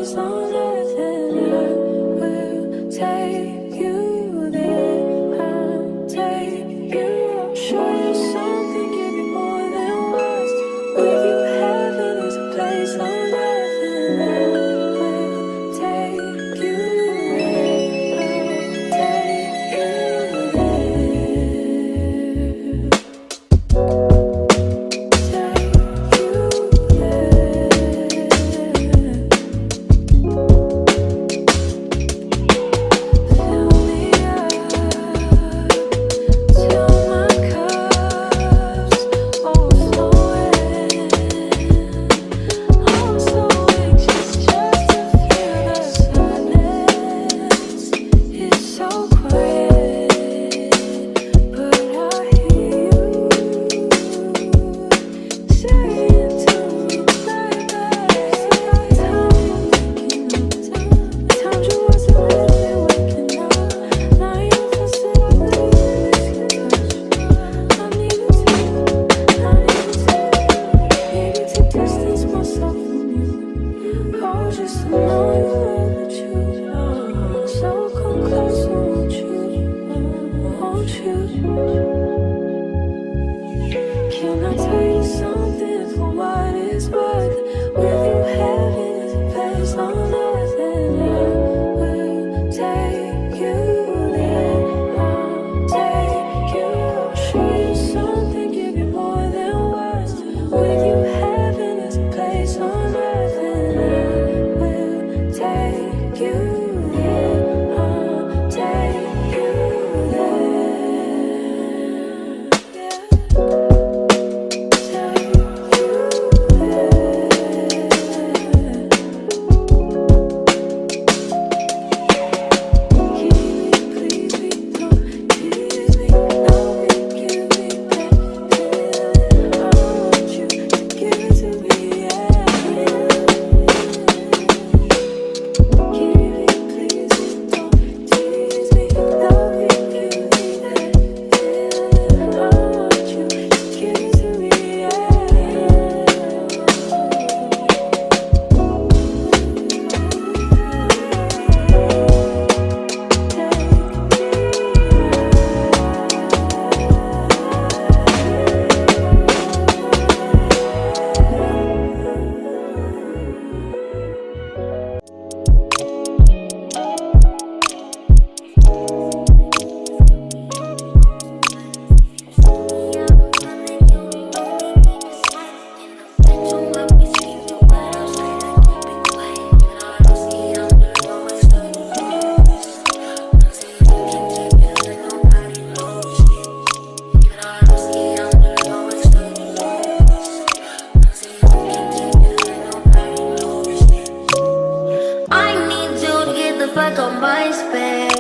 place on earth, and I will take you there. I'll take you. I'll show you something, give you more than words. With you, heaven is a place on earth, and I will take you there. I'll take you there. Can I tell you something for what it's worth? With you, heaven is a place on earth, and I will take you there. I'll take you. I'll show you something, give you more than words. With you, heaven is a place on earth, and I will take you there. I'll take you there. Fuck on my space.